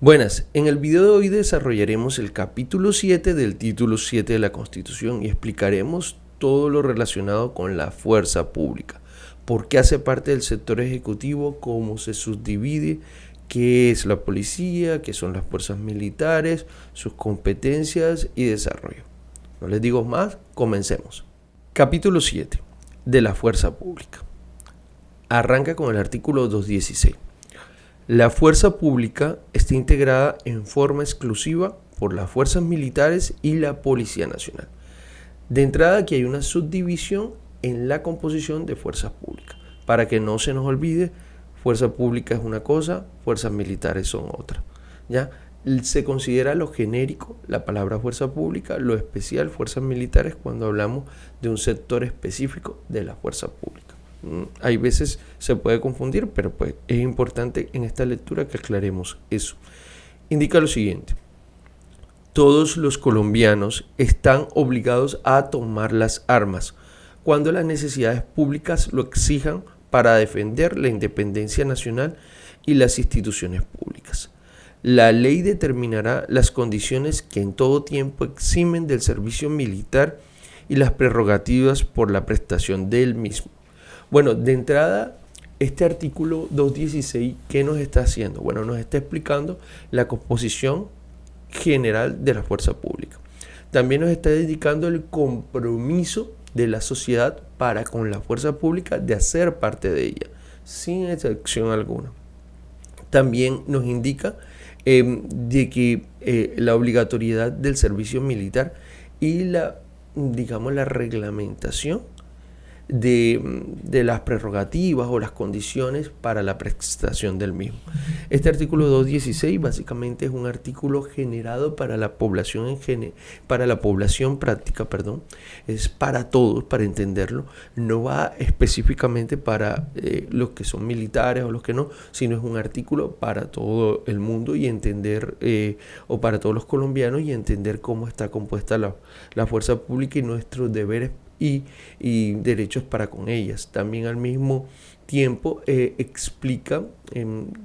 Buenas, en el video de hoy desarrollaremos el capítulo 7 del título 7 de la Constitución y explicaremos todo lo relacionado con la fuerza pública, por qué hace parte del sector ejecutivo, cómo se subdivide, qué es la policía, qué son las fuerzas militares, sus competencias y desarrollo. No les digo más, comencemos. Capítulo 7 de la fuerza pública. Arranca con el artículo 216. La fuerza pública está integrada en forma exclusiva por las fuerzas militares y la Policía Nacional. De entrada aquí hay una subdivisión en la composición de fuerzas públicas. Para que no se nos olvide, fuerza pública es una cosa, fuerzas militares son otra. ¿Ya? Se considera lo genérico la palabra fuerza pública, lo especial fuerzas militares cuando hablamos de un sector específico de la fuerza pública. Hay veces se puede confundir, pero pues es importante en esta lectura que aclaremos eso. Indica lo siguiente: todos los colombianos están obligados a tomar las armas cuando las necesidades públicas lo exijan para defender la independencia nacional y las instituciones públicas. La ley determinará las condiciones que en todo tiempo eximen del servicio militar y las prerrogativas por la prestación del mismo. Bueno, de entrada, este artículo 216, ¿qué nos está haciendo? Bueno, nos está explicando la composición general de la fuerza pública. También nos está dedicando el compromiso de la sociedad para con la fuerza pública de hacer parte de ella, sin excepción alguna. También nos indica de que la obligatoriedad del servicio militar y la reglamentación de las prerrogativas o las condiciones para la prestación del mismo. Este artículo 216 básicamente es un artículo generado para la población práctica, es para todos, para entenderlo, no va específicamente para los que son militares o los que no, sino es un artículo para todo el mundo y entender, o para todos los colombianos, y entender cómo está compuesta la fuerza pública y nuestros deberes y derechos para con ellas. También al mismo tiempo explica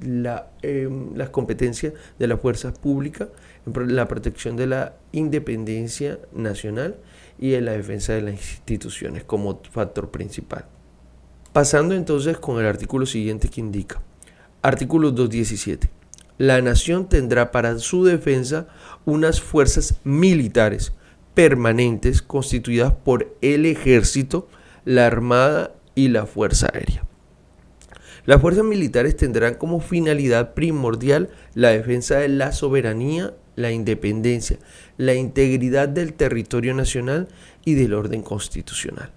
las competencias de la fuerza pública, la protección de la independencia nacional y en la defensa de las instituciones como factor principal. Pasando entonces con el artículo siguiente que indica, artículo 217. La nación tendrá para su defensa unas fuerzas militares permanentes constituidas por el ejército, la armada y la fuerza aérea. Las fuerzas militares tendrán como finalidad primordial la defensa de la soberanía, la independencia, la integridad del territorio nacional y del orden constitucional.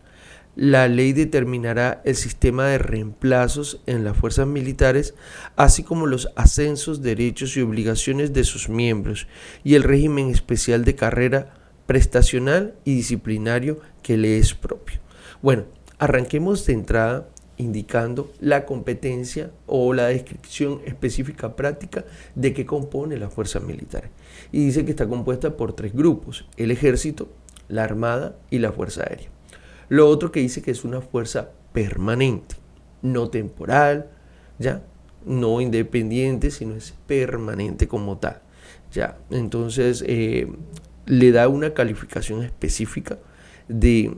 La ley determinará el sistema de reemplazos en las fuerzas militares, así como los ascensos, derechos y obligaciones de sus miembros y el régimen especial de carrera prestacional y disciplinario que le es propio. Bueno, arranquemos de entrada indicando la competencia o la descripción específica práctica de qué compone la fuerza militar. Y dice que está compuesta por tres grupos: el ejército, la armada y la fuerza aérea. Lo otro que dice que es una fuerza permanente, no temporal, ya, no independiente, sino es permanente como tal. Ya, entonces le da una calificación específica de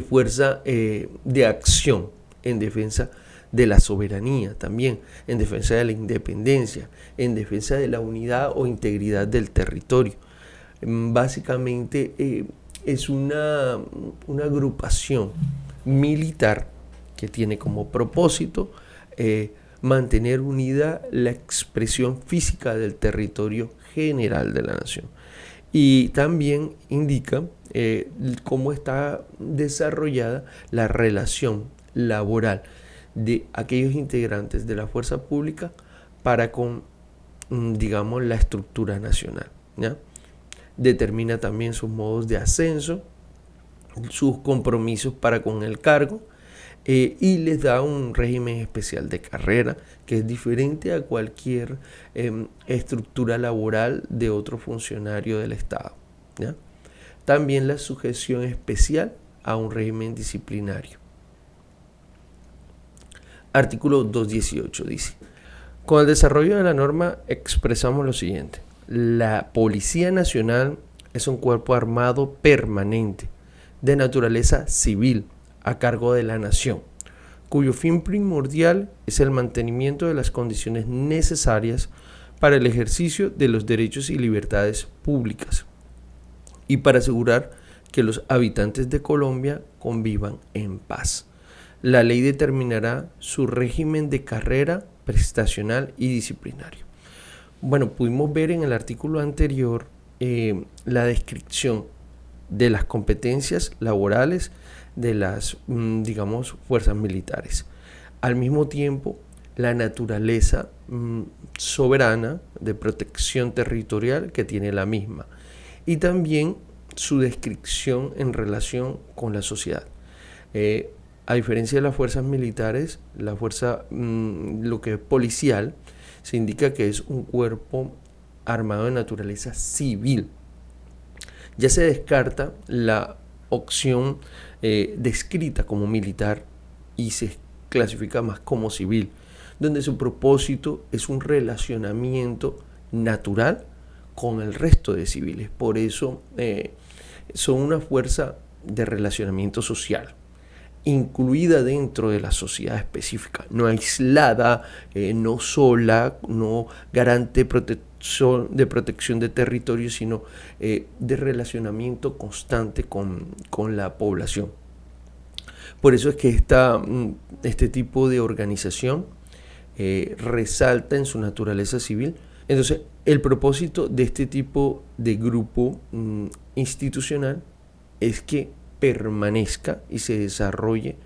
fuerza de acción en defensa de la soberanía, también en defensa de la independencia, en defensa de la unidad o integridad del territorio. Básicamente es una agrupación militar que tiene como propósito mantener unida la expresión física del territorio general de la nación. Y también indica cómo está desarrollada la relación laboral de aquellos integrantes de la fuerza pública para con, la estructura nacional, ¿ya? Determina también sus modos de ascenso, sus compromisos para con el cargo, y les da un régimen especial de carrera que es diferente a cualquier estructura laboral de otro funcionario del Estado, ¿ya? También la sujeción especial a un régimen disciplinario. Artículo 218 dice: Con el desarrollo de la norma expresamos lo siguiente. La Policía Nacional es un cuerpo armado permanente de naturaleza civil a cargo de la nación, cuyo fin primordial es el mantenimiento de las condiciones necesarias para el ejercicio de los derechos y libertades públicas y para asegurar que los habitantes de Colombia convivan en paz. La ley determinará su régimen de carrera, prestacional y disciplinario. Bueno, pudimos ver en el artículo anterior la descripción de las competencias laborales de las, digamos, fuerzas militares. Al mismo tiempo, la naturaleza soberana de protección territorial que tiene la misma y también su descripción en relación con la sociedad. A diferencia de las fuerzas militares, la fuerza, lo que es policial, se indica que es un cuerpo armado de naturaleza civil. Ya se descarta la opción descrita como militar y se clasifica más como civil, donde su propósito es un relacionamiento natural con el resto de civiles. Por eso son una fuerza de relacionamiento social, incluida dentro de la sociedad específica, no aislada, no sola, no garante de protección de territorio, sino de relacionamiento constante con la población. Por eso es que este tipo de organización resalta en su naturaleza civil. Entonces, el propósito de este tipo de grupo institucional es que permanezca y se desarrolle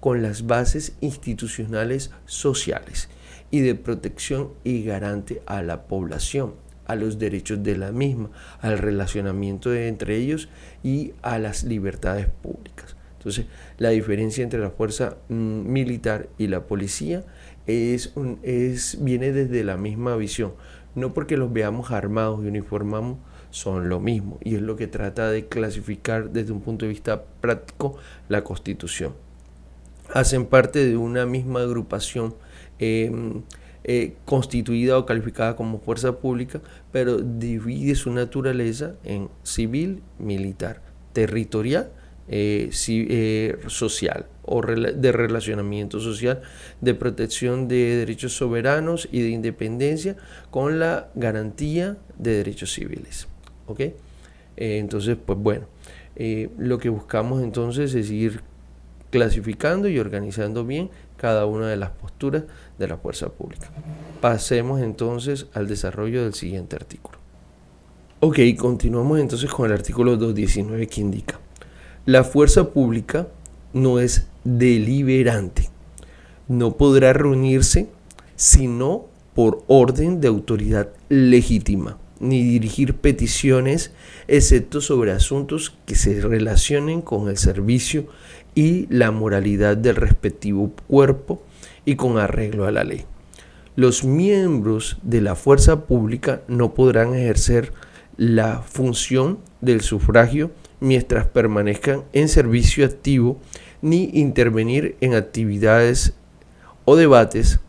con las bases institucionales sociales y de protección y garante a la población, a los derechos de la misma, al relacionamiento entre ellos y a las libertades públicas. Entonces, la diferencia entre la fuerza militar y la policía viene desde la misma visión. No porque los veamos armados y uniformados son lo mismo, y es lo que trata de clasificar desde un punto de vista práctico la Constitución. Hacen parte de una misma agrupación constituida o calificada como fuerza pública, pero divide su naturaleza en civil, militar, territorial, social o de relacionamiento social, de protección de derechos soberanos y de independencia con la garantía de derechos civiles. ¿Ok? Entonces, pues bueno, lo que buscamos entonces es ir clasificando y organizando bien cada una de las posturas de la fuerza pública. Pasemos entonces al desarrollo del siguiente artículo. Ok, continuamos entonces con el artículo 219 que indica: la fuerza pública no es deliberante, no podrá reunirse sino por orden de autoridad legítima, ni dirigir peticiones, excepto sobre asuntos que se relacionen con el servicio y la moralidad del respectivo cuerpo y con arreglo a la ley. Los miembros de la fuerza pública no podrán ejercer la función del sufragio mientras permanezcan en servicio activo, ni intervenir en actividades o debates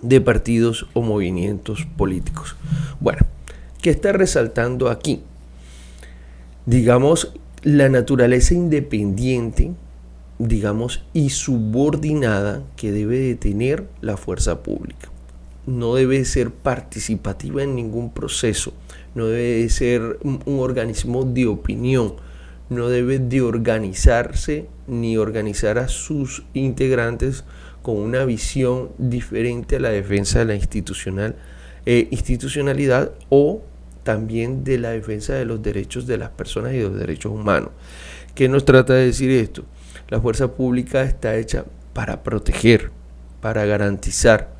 de partidos o movimientos políticos. Bueno, ¿qué está resaltando aquí? Digamos, la naturaleza independiente, digamos, y subordinada que debe de tener la fuerza pública. No debe ser participativa en ningún proceso, no debe ser un organismo de opinión, no debe de organizarse ni organizar a sus integrantes con una visión diferente a la defensa de la institucionalidad o también de la defensa de los derechos de las personas y de los derechos humanos. ¿Qué nos trata de decir esto? La fuerza pública está hecha para proteger, para garantizar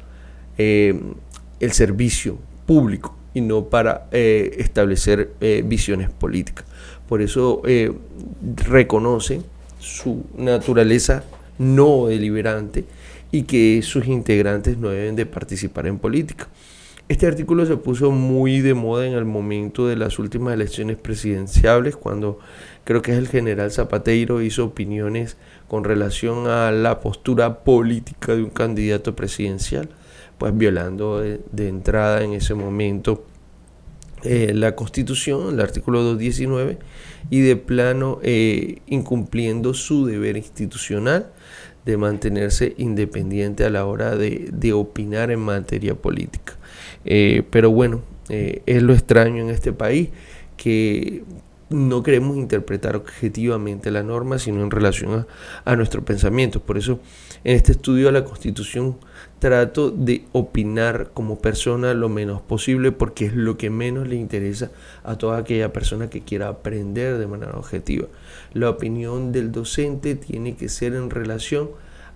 el servicio público y no para establecer visiones políticas. Por eso reconoce su naturaleza no deliberante y que sus integrantes no deben de participar en política. Este artículo se puso muy de moda en el momento de las últimas elecciones presidenciales, cuando creo que es el general Zapatero hizo opiniones con relación a la postura política de un candidato presidencial. pues violando de entrada en ese momento la Constitución, el artículo 219, y de plano incumpliendo su deber institucional de mantenerse independiente a la hora de opinar en materia política. Pero bueno, es lo extraño en este país, que no queremos interpretar objetivamente la norma, sino en relación a nuestros pensamientos. Por eso, en este estudio de la Constitución, trato de opinar como persona lo menos posible, porque es lo que menos le interesa a toda aquella persona que quiera aprender de manera objetiva. La opinión del docente tiene que ser en relación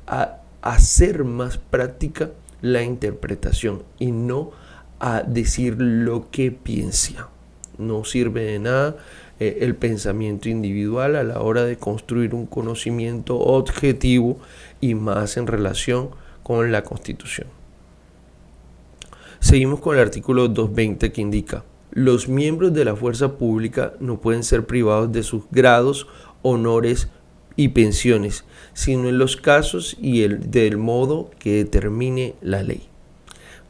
a hacer más práctica la interpretación y no a decir lo que piensa. No sirve de nada el pensamiento individual a la hora de construir un conocimiento objetivo, y más en relación con la Constitución. Seguimos con el artículo 220, que indica: los miembros de la fuerza pública no pueden ser privados de sus grados, honores y pensiones, sino en los casos y del modo que determine la ley.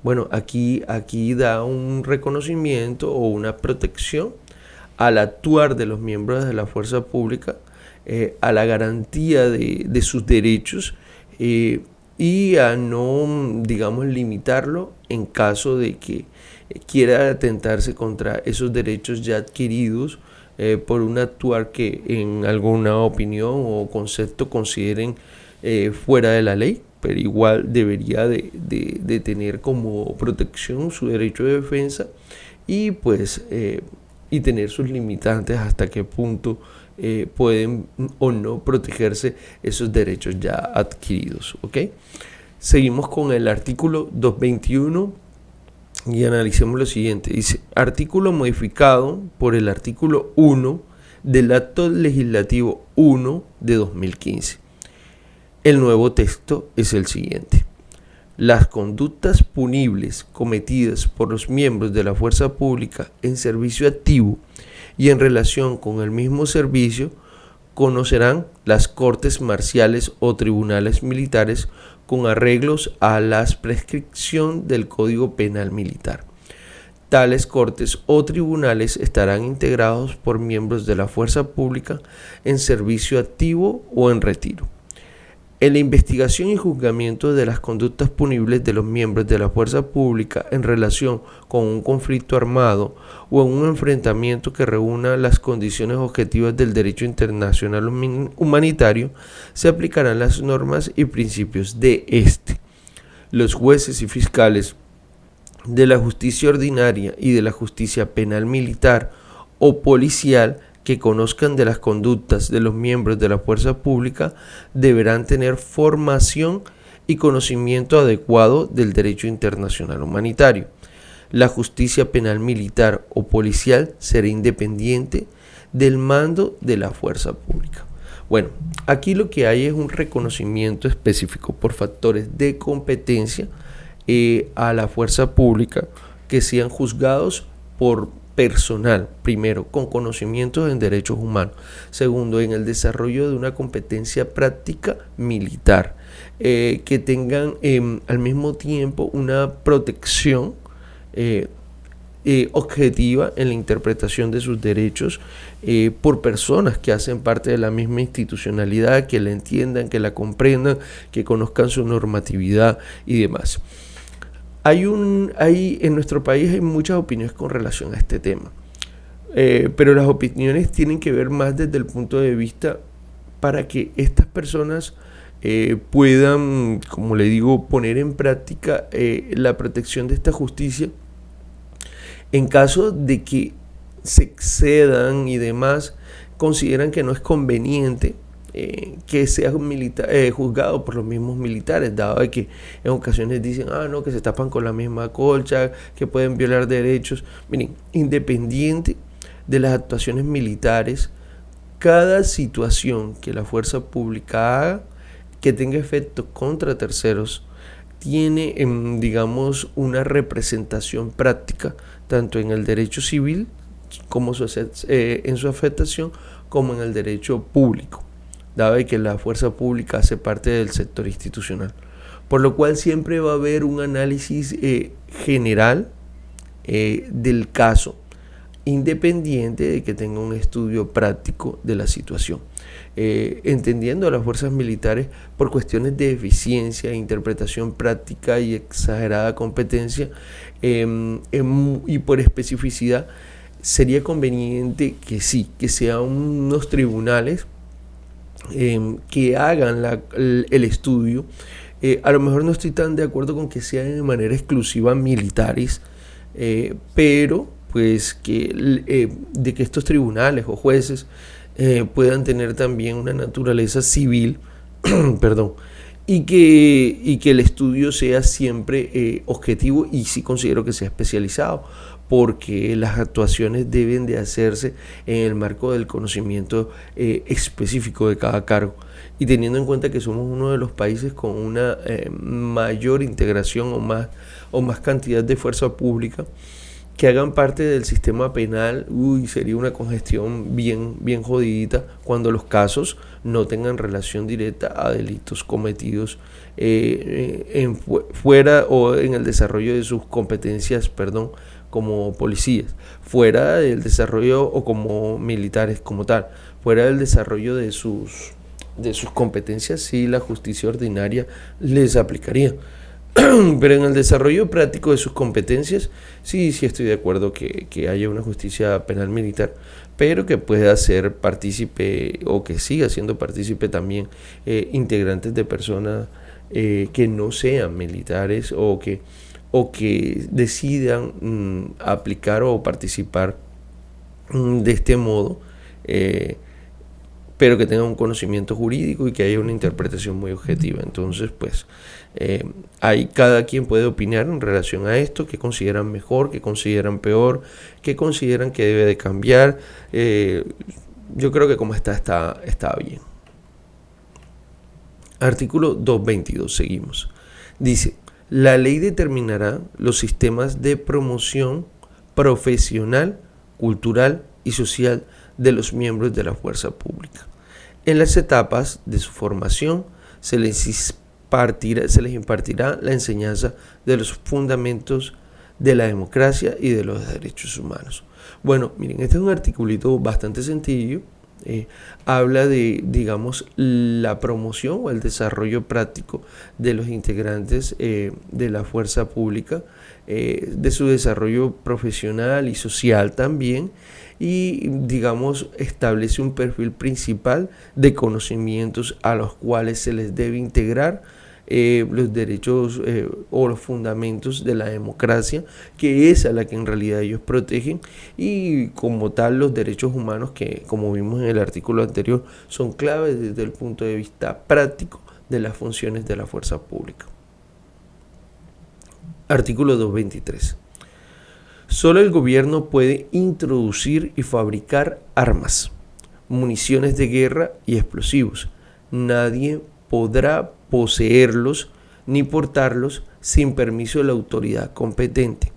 Bueno, aquí da un reconocimiento o una protección al actuar de los miembros de la fuerza pública, a la garantía de sus derechos, y a no, digamos, limitarlo en caso de que quiera atentarse contra esos derechos ya adquiridos por un actuar que en alguna opinión o concepto consideren fuera de la ley, pero igual debería de tener como protección su derecho de defensa, y pues y tener sus limitantes hasta qué punto pueden o no protegerse esos derechos ya adquiridos. ¿Ok? Seguimos con el artículo 221 y analicemos lo siguiente. Dice: artículo modificado por el artículo 1 del Acto Legislativo 1 de 2015. El nuevo texto es el siguiente: las conductas punibles cometidas por los miembros de la fuerza pública en servicio activo y en relación con el mismo servicio conocerán las cortes marciales o tribunales militares con arreglos a la prescripción del Código Penal Militar. Tales cortes o tribunales estarán integrados por miembros de la fuerza pública en servicio activo o en retiro. En la investigación y juzgamiento de las conductas punibles de los miembros de la fuerza pública en relación con un conflicto armado o en un enfrentamiento que reúna las condiciones objetivas del derecho internacional humanitario, se aplicarán las normas y principios de este. Los jueces y fiscales de la justicia ordinaria y de la justicia penal militar o policial que conozcan de las conductas de los miembros de la fuerza pública deberán tener formación y conocimiento adecuado del derecho internacional humanitario. La justicia penal militar o policial será independiente del mando de la fuerza pública. Bueno, aquí lo que hay es un reconocimiento específico por factores de competencia a la fuerza pública, que sean juzgados por personal, primero, con conocimientos en derechos humanos, segundo, en el desarrollo de una competencia práctica militar, que tengan al mismo tiempo una protección objetiva en la interpretación de sus derechos por personas que hacen parte de la misma institucionalidad, que la entiendan, que la comprendan, que conozcan su normatividad y demás. En nuestro país hay muchas opiniones con relación a este tema, pero las opiniones tienen que ver más desde el punto de vista para que estas personas puedan, como le digo, poner en práctica la protección de esta justicia en caso de que se excedan y demás, consideran que no es conveniente que sea juzgado por los mismos militares, dado de que en ocasiones dicen, no, que se tapan con la misma colcha, que pueden violar derechos. Miren, independiente de las actuaciones militares, cada situación que la fuerza pública haga que tenga efectos contra terceros tiene, digamos, una representación práctica tanto en el derecho civil como en su afectación, como en el derecho público, dado que la fuerza pública hace parte del sector institucional. por lo cual siempre va a haber un análisis general del caso, independiente de que tenga un estudio práctico de la situación. Entendiendo a las fuerzas militares por cuestiones de eficiencia, interpretación práctica y exagerada competencia, y por especificidad, sería conveniente que sí, que sean unos tribunales que hagan el estudio. A lo mejor no estoy tan de acuerdo con que sean de manera exclusiva militares, pero pues de que estos tribunales o jueces puedan tener también una naturaleza civil, perdón, y que el estudio sea siempre objetivo, y sí considero que sea especializado, porque las actuaciones deben de hacerse en el marco del conocimiento específico de cada cargo, y teniendo en cuenta que somos uno de los países con una mayor integración o más cantidad de fuerza pública que hagan parte del sistema penal. Sería una congestión bien jodidita cuando los casos no tengan relación directa a delitos cometidos fuera o en el desarrollo de sus competencias, como policías, fuera del desarrollo, o como militares como tal, fuera del desarrollo de sus competencias, sí, la justicia ordinaria les aplicaría. Pero en el desarrollo práctico de sus competencias, sí estoy de acuerdo que haya una justicia penal militar, pero que pueda ser partícipe, o que siga siendo partícipe también, integrantes de personas que no sean militares, o que decidan aplicar o participar de este modo, pero que tengan un conocimiento jurídico y que haya una interpretación muy objetiva. Entonces, pues, ahí cada quien puede opinar en relación a esto, qué consideran mejor, qué consideran peor, qué consideran que debe de cambiar. Yo creo que como está bien. Artículo 222, seguimos. Dice: la ley determinará los sistemas de promoción profesional, cultural y social de los miembros de la fuerza pública. En las etapas de su formación se les impartirá la enseñanza de los fundamentos de la democracia y de los derechos humanos. Bueno, miren, este es un articulito bastante sencillo. Habla de, digamos, la promoción o el desarrollo práctico de los integrantes de la fuerza pública, de su desarrollo profesional y social también, y, digamos, establece un perfil principal de conocimientos a los cuales se les debe integrar los derechos o los fundamentos de la democracia, que es a la que en realidad ellos protegen, y como tal los derechos humanos, que como vimos en el artículo anterior son claves desde el punto de vista práctico de las funciones de la fuerza pública. Artículo 223. Solo el gobierno puede introducir y fabricar armas, municiones de guerra y explosivos. Nadie podrá poseerlos ni portarlos sin permiso de la autoridad competente.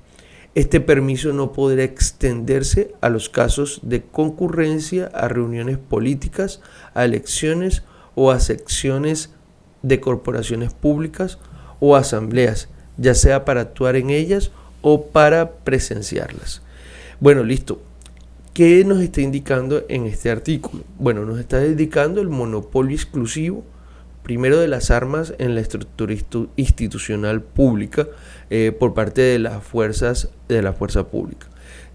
Este permiso no podrá extenderse a los casos de concurrencia a reuniones políticas, a elecciones o a secciones de corporaciones públicas o asambleas, ya sea para actuar en ellas o para presenciarlas. Bueno, listo. ¿Qué nos está indicando en este artículo? Bueno, nos está indicando el monopolio exclusivo, primero, de las armas en la estructura institucional pública por parte de las fuerzas de la fuerza pública.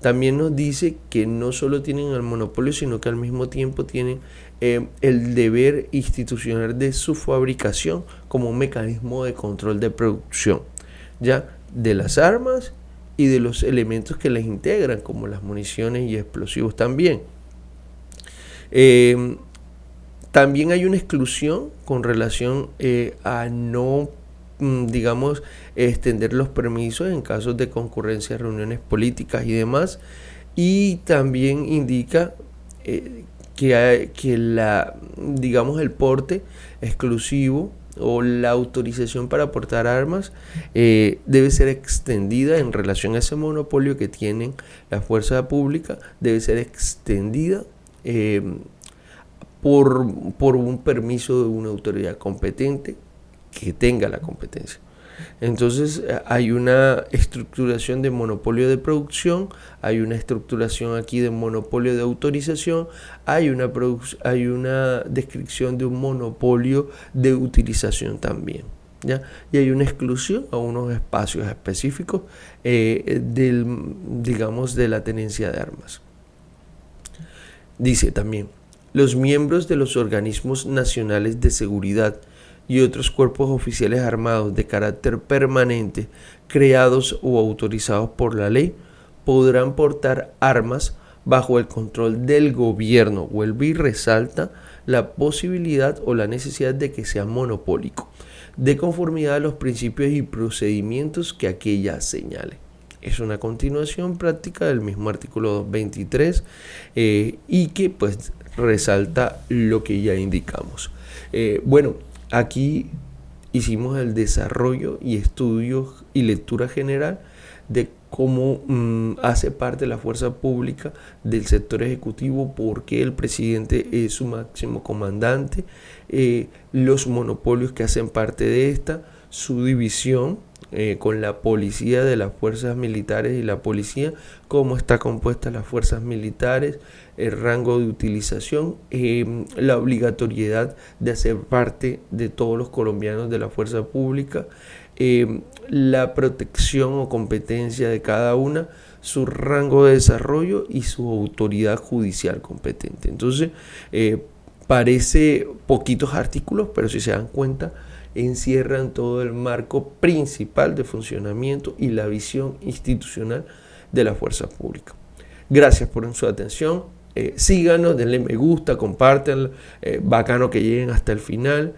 También nos dice que no solo tienen el monopolio, sino que al mismo tiempo tienen el deber institucional de su fabricación como un mecanismo de control de producción, ya, de las armas y de los elementos que les integran, como las municiones y explosivos también. También hay una exclusión con relación a no, digamos, extender los permisos en casos de concurrencia a reuniones políticas y demás. Y también indica digamos, el porte exclusivo o la autorización para portar armas debe ser extendida en relación a ese monopolio que tienen la fuerza pública, debe ser extendida por un permiso de una autoridad competente, que tenga la competencia. Entonces hay una estructuración de monopolio de producción, hay una estructuración aquí de monopolio de autorización, hay una descripción de un monopolio de utilización también, ¿ya? Y hay una exclusión a unos espacios específicos digamos, de la tenencia de armas. Dice también, los miembros de los organismos nacionales de seguridad y otros cuerpos oficiales armados de carácter permanente creados o autorizados por la ley podrán portar armas bajo el control del gobierno. Vuelve y resalta la posibilidad o la necesidad de que sea monopólico, de conformidad a los principios y procedimientos que aquella señale. Es una continuación práctica del mismo artículo 223 y que pues resalta lo que ya indicamos. Bueno, aquí hicimos el desarrollo y estudio y lectura general de cómo hace parte la fuerza pública del sector ejecutivo, por qué el presidente es su máximo comandante, los monopolios que hacen parte de esta, su división con la policía de las fuerzas militares y la policía, cómo está compuesta las fuerzas militares, el rango de utilización, la obligatoriedad de hacer parte de todos los colombianos de la fuerza pública, la protección o competencia de cada una, su rango de desarrollo y su autoridad judicial competente. Entonces, parece poquitos artículos, pero si se dan cuenta, encierran todo el marco principal de funcionamiento y la visión institucional de la fuerza pública. Gracias por su atención. Síganos, denle me gusta, compártanlo. Bacano que lleguen hasta el final.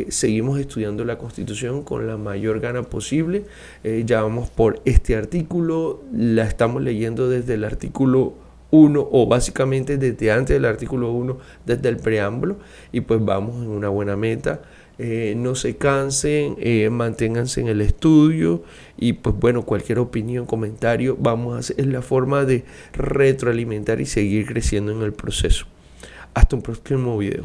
Seguimos estudiando la Constitución con la mayor gana posible. Ya vamos por este artículo. La estamos leyendo desde el artículo 1 o básicamente desde antes del artículo 1, desde el preámbulo. Y pues vamos en una buena meta. No se cansen, manténganse en el estudio y pues bueno, cualquier opinión, comentario, es la forma de retroalimentar y seguir creciendo en el proceso. Hasta un próximo video.